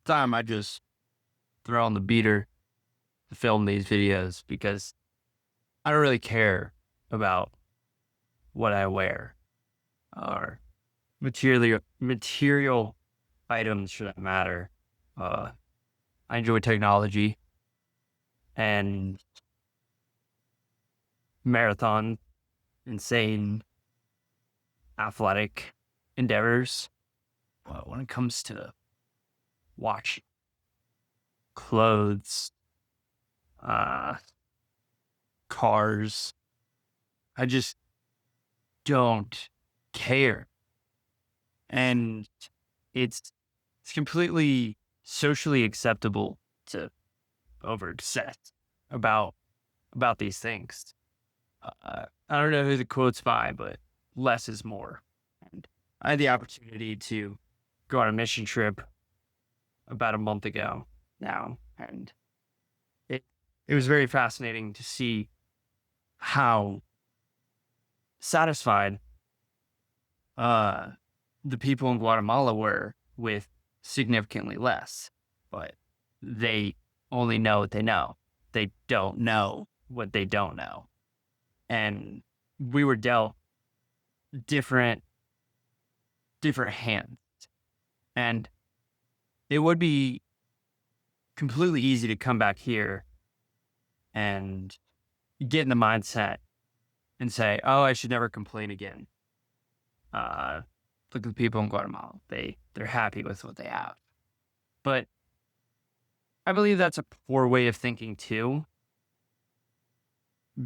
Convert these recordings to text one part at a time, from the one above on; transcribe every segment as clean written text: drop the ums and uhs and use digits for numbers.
time I just throw on the beater to film these videos because I don't really care about what I wear or material items for that matter. Uh, I enjoy technology and marathon, insane athletic endeavors. When it comes to watch, clothes, uh, cars, I just don't care. And it's it's completely socially acceptable to over obsess about these things. I don't know who the quote's by, but less is more. And I had the opportunity to go on a mission trip about a month ago now, and it it was very fascinating to see how satisfied uh the people in Guatemala were with significantly less. But they only know what they know. They don't know what they don't know. And we were dealt different hands. And it would be completely easy to come back here and get in the mindset and say, "Oh, I should never complain again." Uh, Look at the people in Guatemala; they're happy with what they have. But I believe that's a poor way of thinking too,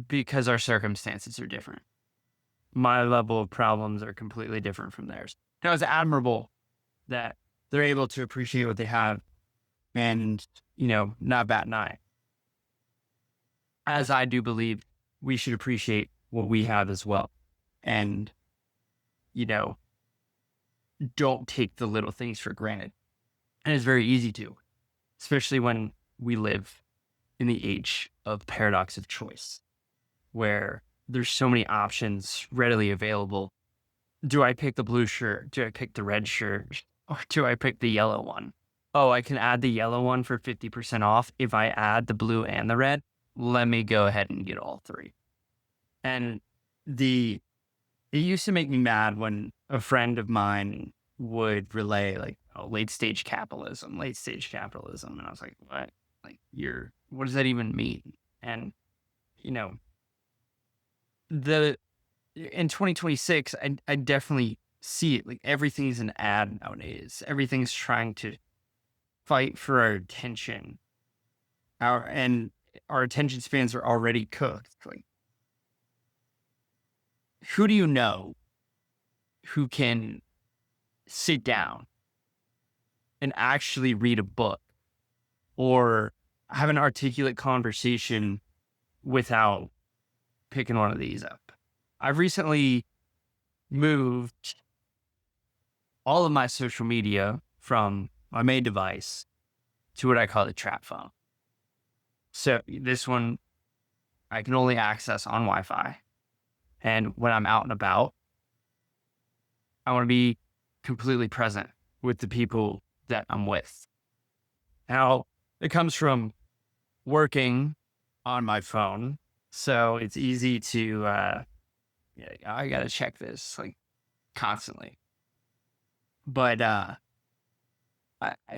because our circumstances are different. My level of problems are completely different from theirs. Now, it's admirable that they're able to appreciate what they have and, not bat an eye. As I do believe we should appreciate what we have as well. And, you know, don't take the little things for granted. And it's very easy to, especially when we live in the age of paradox of choice, where there's so many options readily available. Do I pick the blue shirt? Do I pick the red shirt? Or do I pick the yellow one? Oh, I can add the yellow one for 50% off if I add the blue and the red. Let me go ahead and get all three. And it used to make me mad when a friend of mine would relay like, oh, late stage capitalism. And I was like, what? Like, what does that even mean? And, you know, in 2026, I definitely see it. Like, everything's an ad nowadays. Everything's trying to fight for our attention. Our attention spans are already cooked. Like, who do you know who can sit down and actually read a book or have an articulate conversation without picking one of these up? I've recently moved all of my social media from my main device to what I call the trap phone. So this one I can only access on Wi-Fi. And when I'm out and about, I want to be completely present with the people that I'm with. Now, it comes from working on my phone. So it's easy to, I got to check this like constantly. But I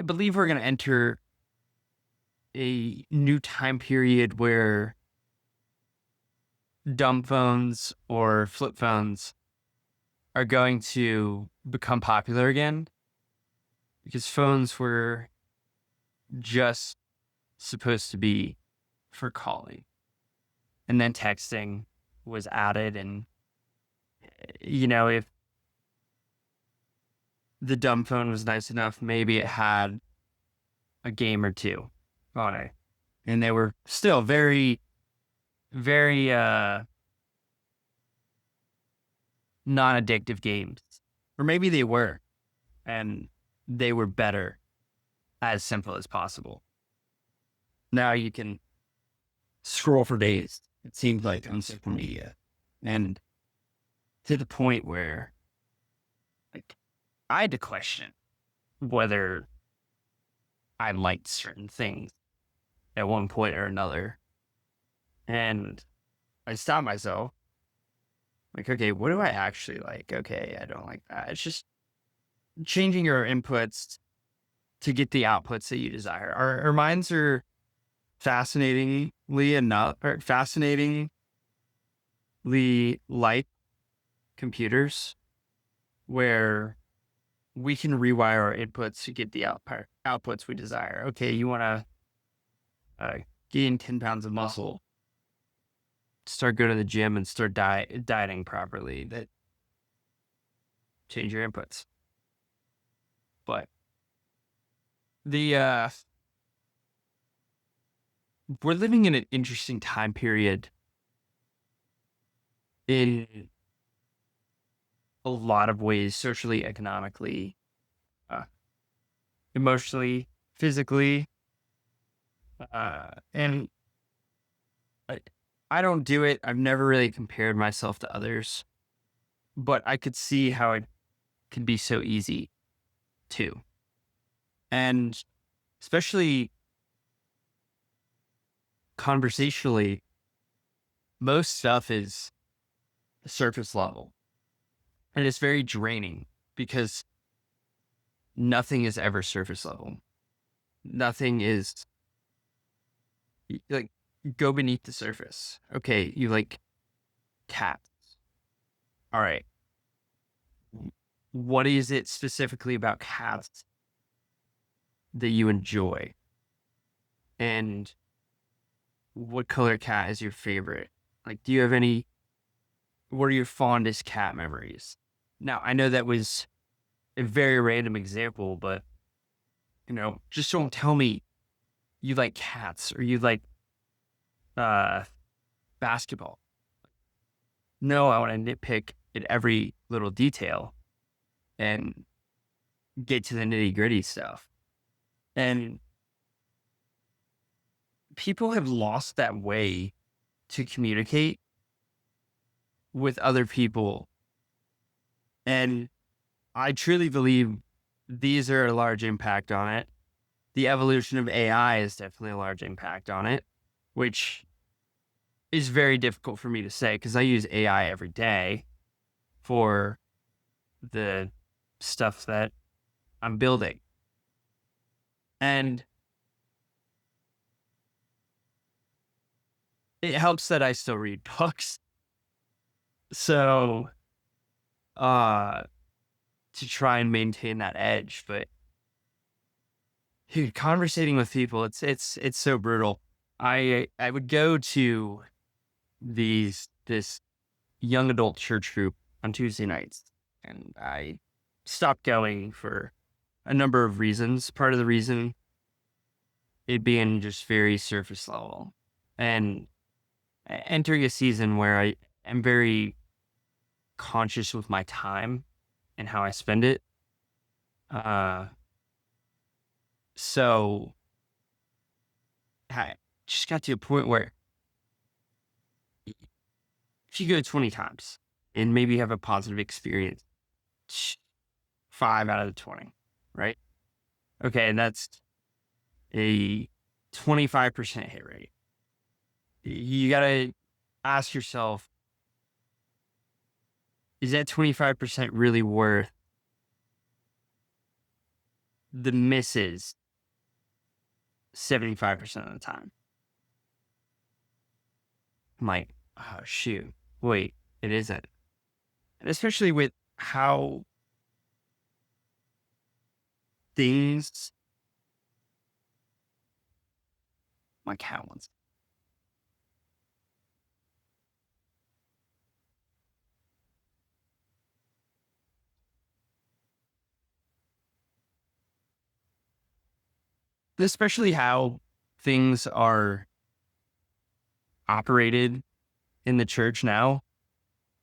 believe we're going to enter a new time period where dumb phones or flip phones are going to become popular again, because phones were just supposed to be for calling, and then texting was added. And if the dumb phone was nice enough, maybe it had a game or two on it, and they were still very, very non-addictive games. Or maybe they were, and they were better, as simple as possible. Now you can scroll for days, it seems like, on social media. And to the point where, like, I had to question whether I liked certain things at one point or another. And I stopped myself, like, okay, what do I actually like? Okay, I don't like that. It's just changing your inputs to get the outputs that you desire. Our minds are fascinatingly like computers, where we can rewire our inputs to get the outputs we desire. Okay, you want to gain 10 pounds of muscle, start going to the gym and start dieting properly. That change your inputs. But the we're living in an interesting time period in a lot of ways, socially, economically, uh, emotionally, physically, and I, I don't do it. I've never really compared myself to others, but I could see how it can be so easy too. And especially conversationally, most stuff is surface level, and it's very draining because nothing is ever surface level. Nothing is like, go beneath the surface. Okay, you like cats. All right. What is it specifically about cats that you enjoy? And what color cat is your favorite? Like, do you have any, what are your fondest cat memories? Now, I know that was a very random example, but, just don't tell me you like cats or you like uh, basketball. No, I want to nitpick at every little detail and get to the nitty gritty stuff. And people have lost that way to communicate with other people. And I truly believe these are a large impact on it. The evolution of AI is definitely a large impact on it, which is very difficult for me to say because I use AI every day for the stuff that I'm building. And it helps that I still read books. So, uh, to try and maintain that edge, but dude, conversating with people, it's so brutal. I would go to this young adult church group on Tuesday nights, and I stopped going for a number of reasons. Part of the reason, it being just very surface level, and entering a season where I am very conscious with my time and how I spend it. Uh, so I just got to a point where if you go 20 times and maybe have a positive experience, 5 out of the 20, right? Okay, and that's a 25% hit rate. You got to ask yourself, is that 25% really worth the misses 75% of the time? I'm like, oh, shoot, wait, it isn't. And especially with how things, my cat wants, especially how things are operated in the church now.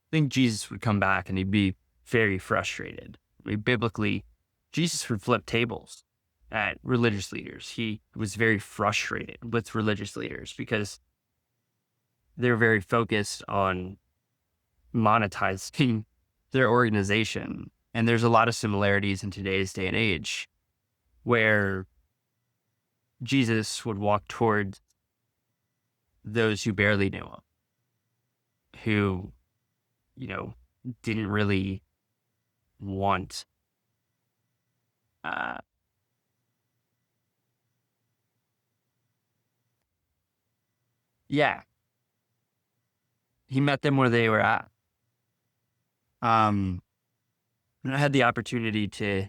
I think Jesus would come back and he'd be very frustrated. I mean, biblically, Jesus would flip tables at religious leaders. He was very frustrated with religious leaders because they're very focused on monetizing their organization. And there's a lot of similarities in today's day and age where Jesus would walk towards those who barely knew him, who, you know, didn't really want, uh, yeah, he met them where they were at. Um, and I had the opportunity to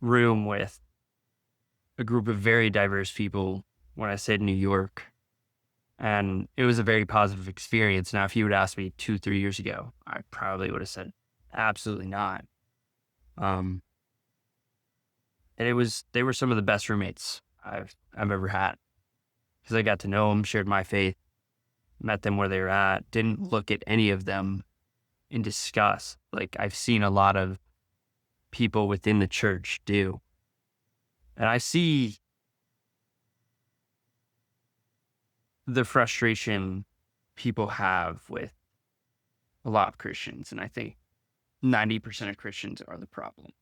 room with a group of very diverse people when I stayed in New York. And it was a very positive experience. Now, if you would ask me 2, 3 years ago, I probably would have said absolutely not. Um, and they were some of the best roommates I've ever had because I got to know them, shared my faith, met them where they were at, didn't look at any of them in disgust like I've seen a lot of people within the church do. And I see the frustration people have with a lot of Christians, and I think 90% of Christians are the problem.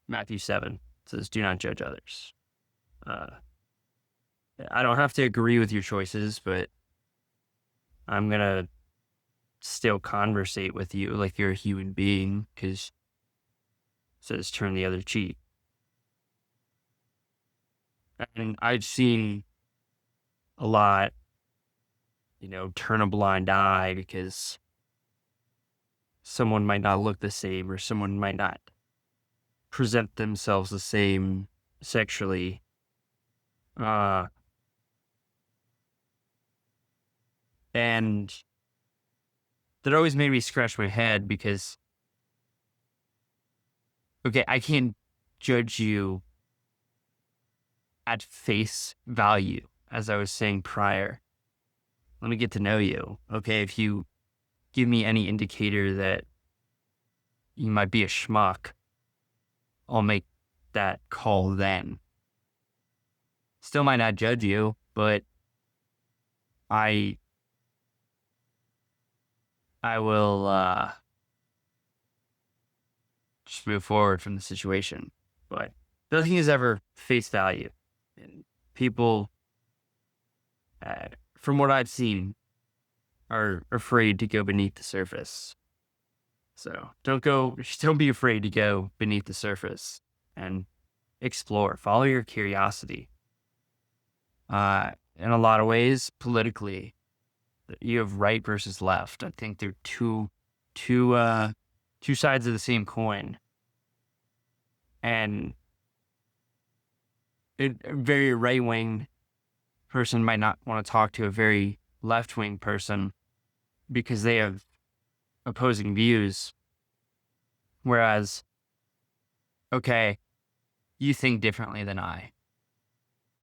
Matthew 7 says, "Do not judge others." Uh, I don't have to agree with your choices, but I'm gonna still conversate with you like you're a human being, because it says turn the other cheek. And I've seen a lot, turn a blind eye because someone might not look the same or someone might not present themselves the same sexually. Uh, and that always made me scratch my head because, okay, I can't judge you at face value, as I was saying prior. Let me get to know you. Okay, if you give me any indicator that you might be a schmuck, I'll make that call then. Still might not judge you, but I I will just move forward from the situation. But nothing is ever face value. And people, from what I've seen, are afraid to go beneath the surface. So don't be afraid to go beneath the surface and explore. Follow your curiosity. In a lot of ways, politically, you have right versus left. I think they're two, two sides of the same coin. And a very right wing person might not want to talk to a very left wing person because they have opposing views. Whereas, okay, you think differently than I.